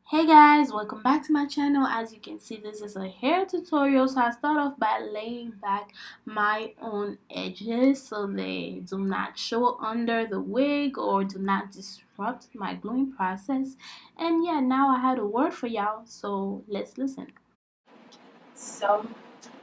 Hey guys, welcome back to my channel. As you can see, this is a hair tutorial. So I start off by laying back my own edges so they do not show under the wig or do not disrupt my gluing process. And yeah, now I had a word for y'all, so let's listen. So,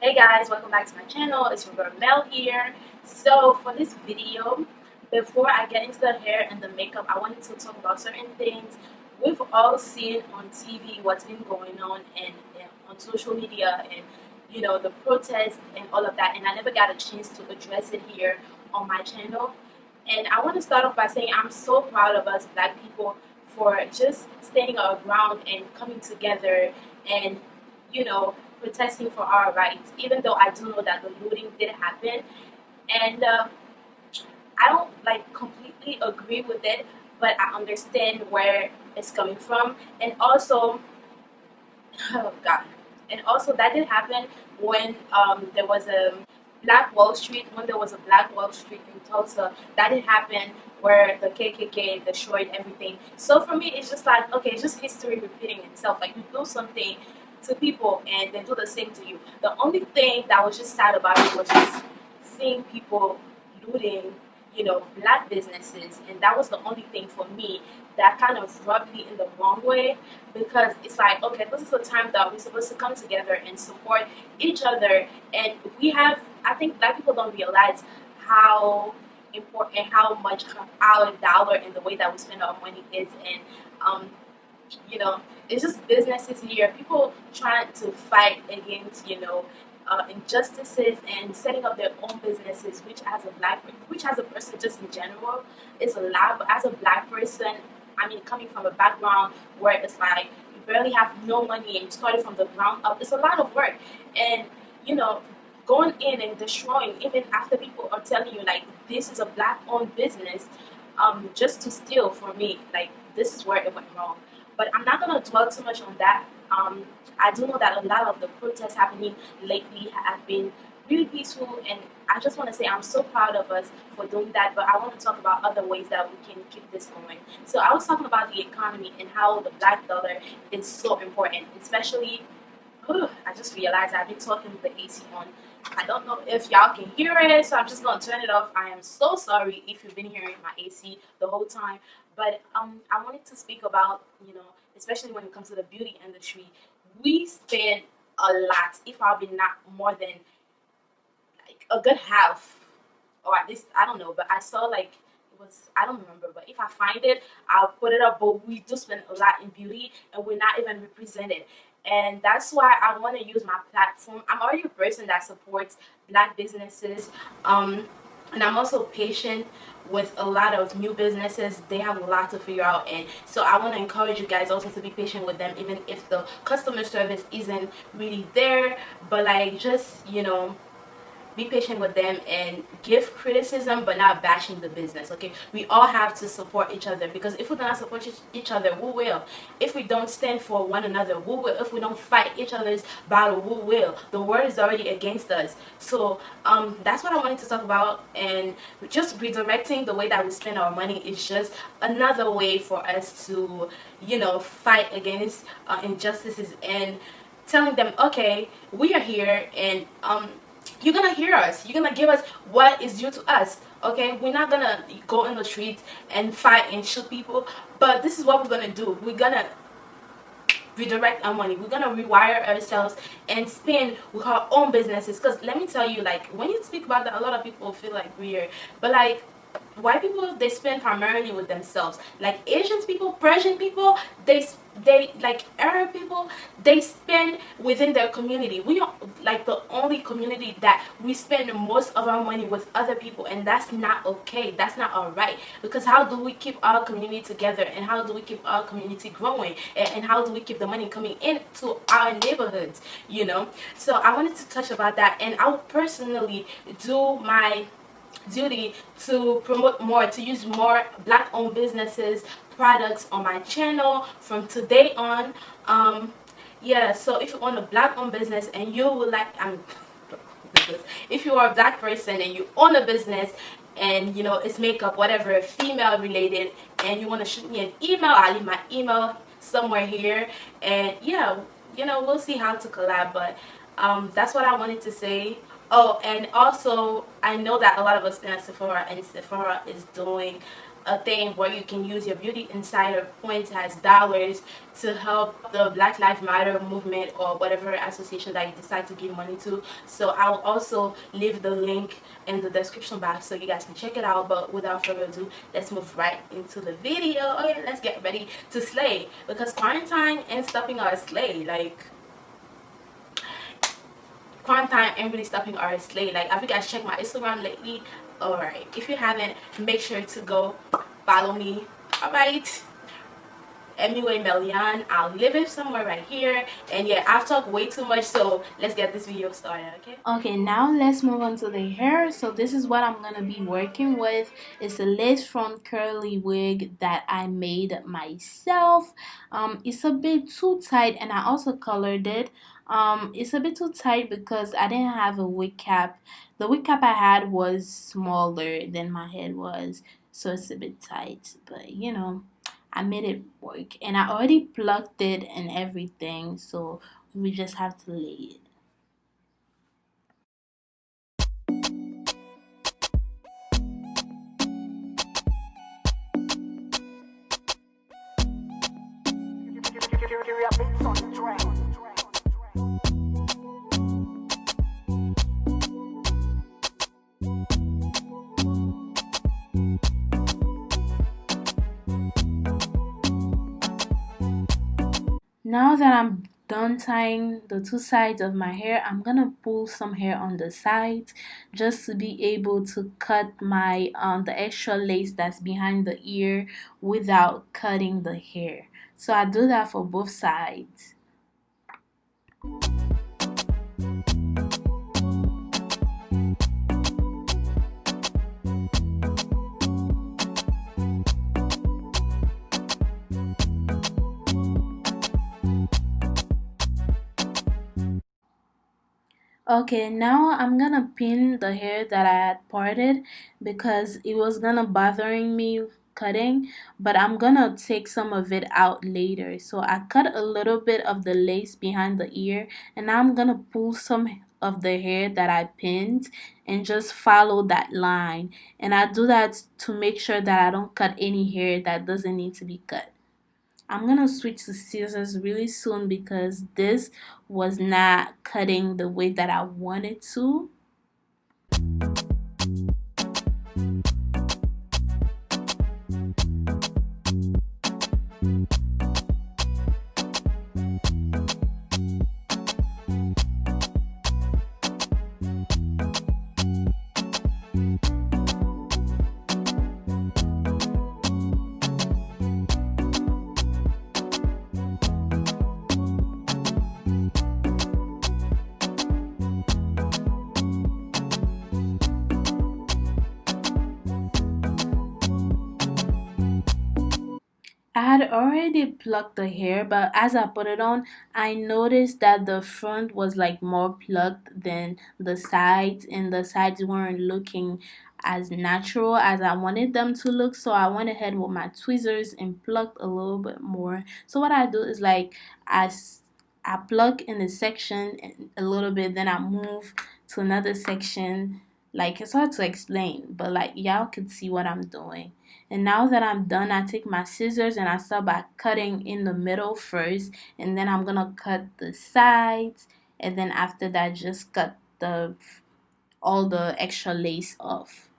hey guys, welcome back to my channel. It's your girl Mel here. So for this video, before I get into the hair and the makeup, I wanted to talk about certain things we've all seen on TV, what's been going on and on social media, and the protests and all of that. And I never got a chance to address it here on my channel. And I want to start off by saying I'm so proud of us Black people for just standing our ground and coming together and you know protesting for our rights. Even though I do know that the looting did happen, and I don't like completely agree with it, but I understand where it's coming from. And also, oh God, and also that did happen when there was a Black Wall Street. When there was a Black Wall Street in Tulsa, that did happen where the KKK destroyed everything. So for me, it's just like, okay, it's just history repeating itself. Like, you do something to people and they do the same to you. The only thing that was just sad about it was just seeing people looting, Black businesses, and that was the only thing for me that kind of rubbed me in the wrong way, because it's like, okay, this is the time that we're supposed to come together and support each other. And we have, I think Black people don't realize how important, how much our dollar and the way that we spend our money is. And um, it's just businesses here, people trying to fight against, injustices and setting up their own businesses, which as a person just in general is a lot. But as a Black person, I mean, coming from a background where it's like you barely have no money and you started from the ground up, it's a lot of work. And you know, going in and destroying, even after people are telling you like this is a Black owned business, just to steal, for me, like, this is where it went wrong. But I'm not gonna dwell too much on that. I do know that a lot of the protests happening lately have been really peaceful, and I just want to say I'm so proud of us for doing that. But I want to talk about other ways that we can keep this going. So I was talking about the economy and how the Black dollar is so important, especially. I just realized I've been talking with the AC on. I don't know if y'all can hear it, so I'm just gonna turn it off. I am so sorry if you've been hearing my AC the whole time. But I wanted to speak about, especially when it comes to the beauty industry, we spend a lot, if probably not more than like a good half, or at least I don't know. But I saw like it was, I don't remember. But if I find it, I'll put it up. But we do spend a lot in beauty, and we're not even represented. And that's why I want to use my platform. I'm already a person that supports Black businesses. And I'm also patient with a lot of new businesses. They have a lot to figure out, and so I want to encourage you guys also to be patient with them, even if the customer service isn't really there. But like, just be patient with them and give criticism, but not bashing the business. Okay, we all have to support each other, because if we do not support each other, who will? If we don't stand for one another, who will? If we don't fight each other's battle, who will? The world is already against us. So that's what I wanted to talk about. And just redirecting the way that we spend our money is just another way for us to fight against injustices, and telling them, okay, we are here, and you're gonna hear us, you're gonna give us what is due to us. Okay, we're not gonna go in the streets and fight and shoot people, but this is what we're gonna do. We're gonna redirect our money, we're gonna rewire ourselves and spend with our own businesses. Because let me tell you, like, when you speak about that, a lot of people feel like weird, but like, white people, they spend primarily with themselves. Like Asian people, Persian people, they like Arab people, they spend within their community. We are like the only community that we spend most of our money with other people, and that's not okay. That's not all right. Because how do we keep our community together, and how do we keep our community growing, and how do we keep the money coming into our neighborhoods? So I wanted to touch about that, and I would personally do my duty to promote more, to use more Black owned businesses products on my channel from today on. Yeah, so if you own a Black owned business and you would like, if you are a Black person and you own a business, and it's makeup, whatever, female related, and you want to shoot me an email, I'll leave my email somewhere here. And yeah, you know, we'll see how to collab. But that's what I wanted to say. Oh, and also I know that a lot of us been at Sephora, and Sephora is doing a thing where you can use your Beauty Insider points as dollars to help the Black Lives Matter movement or whatever association that you decide to give money to. So I'll also leave the link in the description box so you guys can check it out. But without further ado, let's move right into the video. Okay, let's get ready to slay, because quarantine ain't stopping our slay. Like, quarantine ain't really stopping our slay. Like, have you guys checked my Instagram lately? Alright, if you haven't, make sure to go follow me. Alright, anyway, Melian, I'll leave it somewhere right here. And yeah, I've talked way too much, so let's get this video started. Okay, now let's move on to the hair. So this is what I'm gonna be working with. It's a lace front curly wig that I made myself. It's a bit too tight, and I also colored it. It's a bit too tight because I didn't have a wig cap. The wig cap I had was smaller than my head was, so it's a bit tight, but you know, I made it work, and I already plucked it and everything, so we just have to lay it. Kiirya Beats on the train. Now that I'm done tying the two sides of my hair, I'm gonna pull some hair on the sides just to be able to cut my the extra lace that's behind the ear without cutting the hair. So I do that for both sides. Okay, now I'm gonna pin the hair that I had parted because it was gonna bothering me cutting, but I'm gonna take some of it out later. So I cut a little bit of the lace behind the ear, and now I'm gonna pull some of the hair that I pinned and just follow that line. And I do that to make sure that I don't cut any hair that doesn't need to be cut. I'm gonna switch to scissors really soon because this was not cutting the way that I wanted to. I had already plucked the hair, but as I put it on, I noticed that the front was like more plucked than the sides, and the sides weren't looking as natural as I wanted them to look. So I went ahead with my tweezers and plucked a little bit more. So what I do is like I pluck in a section a little bit, then I move to another section. Like, it's hard to explain, but like y'all can see what I'm doing. And now that I'm done, I take my scissors and I start by cutting in the middle first, and then I'm gonna cut the sides, and then after that just cut the all the extra lace off.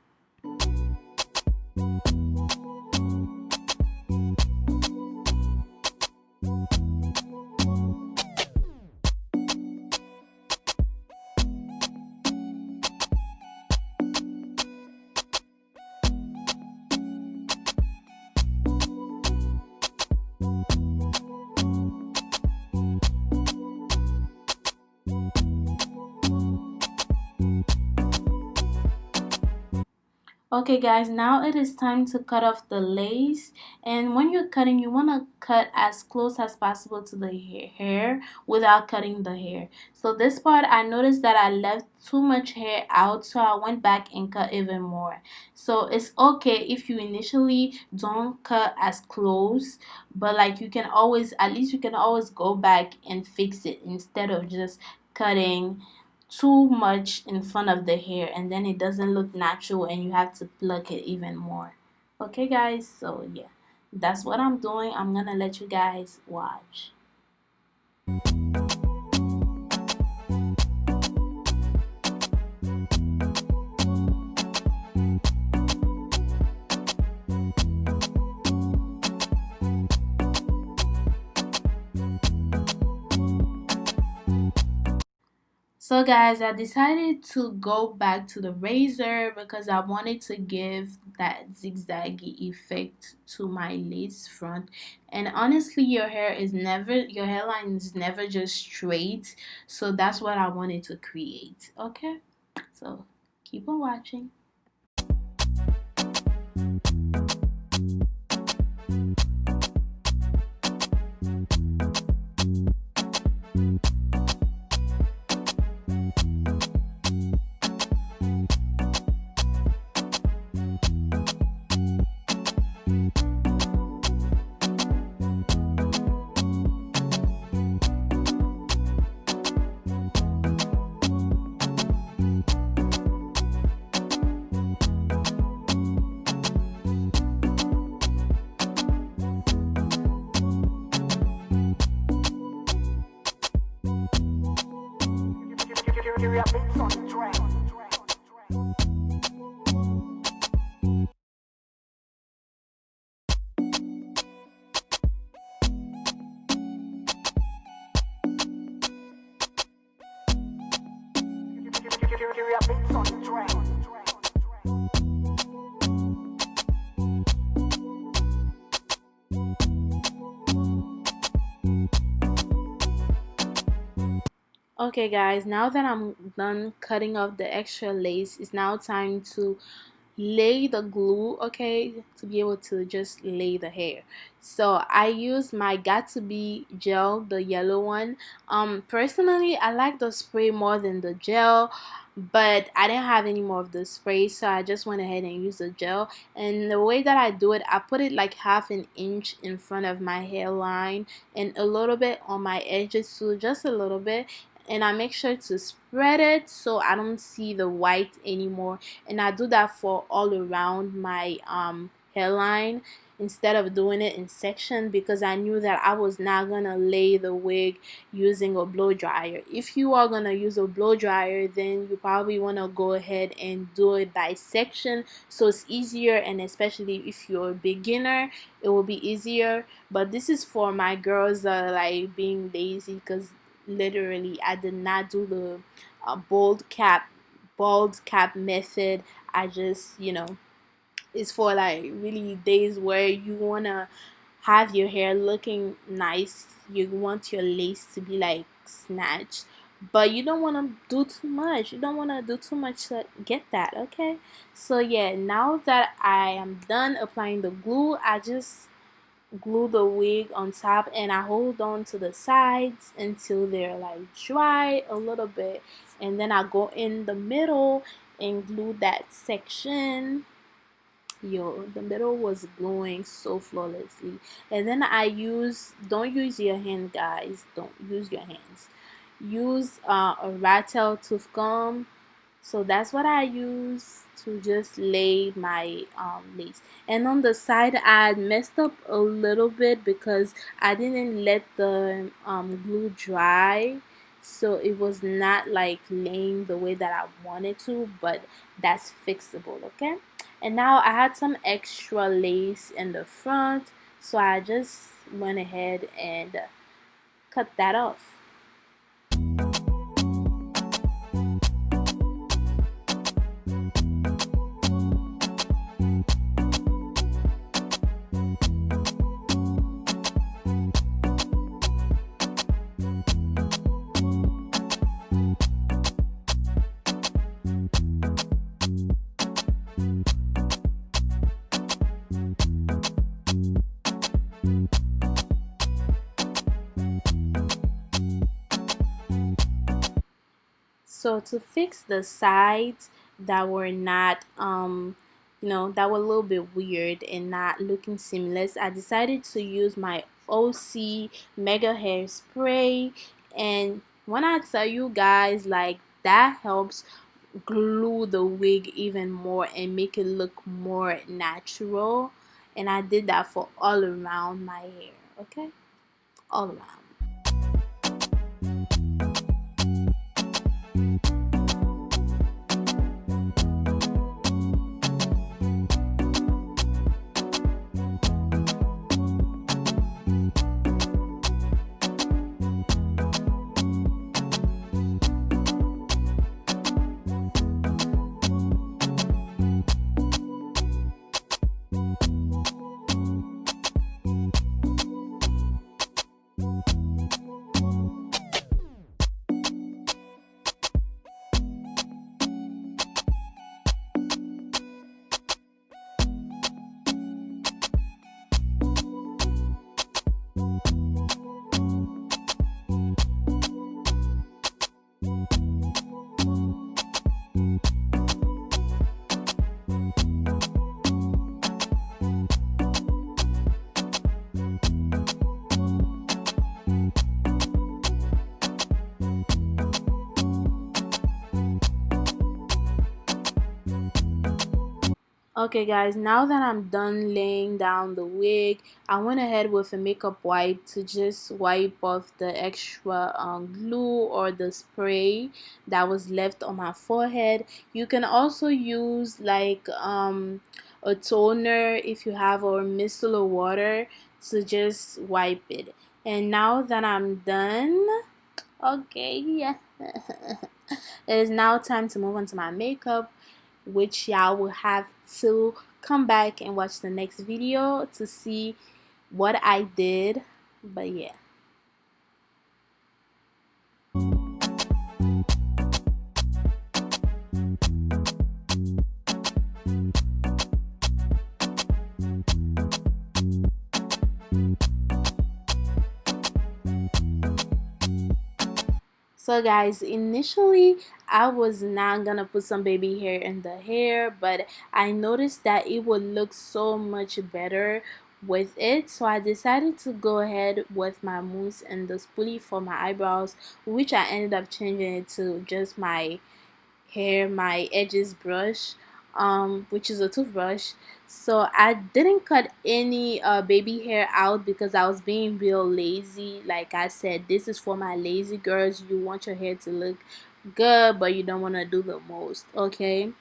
Okay guys, now it is time to cut off the lace, and when you're cutting you want to cut as close as possible to the hair without cutting the hair. So this part I noticed that I left too much hair out, so I went back and cut even more. So it's okay if you initially don't cut as close, but like you can always, at least you can always go back and fix it instead of just cutting too much in front of the hair and then it doesn't look natural and you have to pluck it even more. Okay guys, so yeah, that's what I'm doing. I'm gonna let you guys watch. So guys, I decided to go back to the razor because I wanted to give that zigzaggy effect to my lace front. And honestly, your hairline is never just straight. So that's what I wanted to create. Okay? So keep on watching. Kiirya Beats on the track. Kiirya Beats on the track. Okay guys, now that I'm done cutting off the extra lace, it's now time to lay the glue, okay, to be able to just lay the hair. So I use my got to be gel, the yellow one. Personally I like the spray more than the gel, but I didn't have any more of the spray, so I just went ahead and used the gel. And the way that I do it, I put it like half an inch in front of my hairline and a little bit on my edges too, just a little bit, and I make sure to spread it so I don't see the white anymore. And I do that for all around my hairline instead of doing it in section, because I knew that I was not gonna lay the wig using a blow dryer. If you are gonna use a blow dryer, then you probably want to go ahead and do it by section so it's easier, and especially if you're a beginner it will be easier. But this is for my girls that are like being lazy, because literally I did not do the bald cap method. I just, it's for like really days where you wanna have your hair looking nice. You want your lace to be like snatched, but you don't want to do too much. You don't want to do too much to get that. Okay, so yeah, now that I am done applying the glue, I just glue the wig on top and I hold on to the sides until they're like dry a little bit, and then I go in the middle and glue that section. Yo, the middle was gluing so flawlessly. And then I use, don't use your hand guys, don't use your hands, use a rat tail tooth comb. So that's what I use to just lay my lace. And on the side I messed up a little bit because I didn't let the glue dry, so it was not like laying the way that I wanted to, but that's fixable. Okay, and now I had some extra lace in the front, so I just went ahead and cut that off. So to fix the sides that were not that were a little bit weird and not looking seamless, I decided to use my OC Mega Hairspray. And when I tell you guys, like, that helps glue the wig even more and make it look more natural. And I did that for all around my hair. Okay, all around. Okay guys, now that I'm done laying down the wig, I went ahead with a makeup wipe to just wipe off the extra glue or the spray that was left on my forehead. You can also use like a toner if you have, or micellar water to just wipe it. And now that I'm done, okay, yeah. It is now time to move on to my makeup, which y'all will have to come back and watch the next video to see what I did. But yeah. So guys, initially I was not gonna put some baby hair in the hair, but I noticed that it would look so much better with it, so I decided to go ahead with my mousse and the spoolie for my eyebrows, which I ended up changing it to just my hair, my edges brush, which is a toothbrush. So I didn't cut any baby hair out because I was being real lazy. Like I said, this is for my lazy girls. You want your hair to look good, but you don't want to do the most, okay?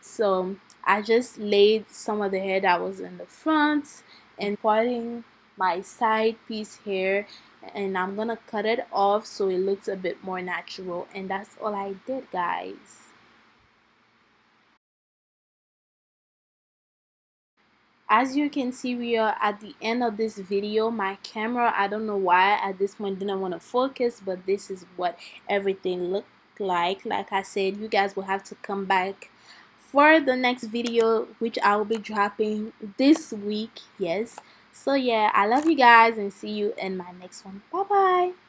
So I just laid some of the hair that was in the front and parting my side piece hair, and I'm gonna cut it off so it looks a bit more natural. And that's all I did, guys. As you can see, we are at the end of this video. My camera, I don't know why at this point didn't want to focus, but this is what everything looked like I said, you guys will have to come back for the next video, which I will be dropping this week. Yes, so yeah, I love you guys and see you in my next one. Bye bye.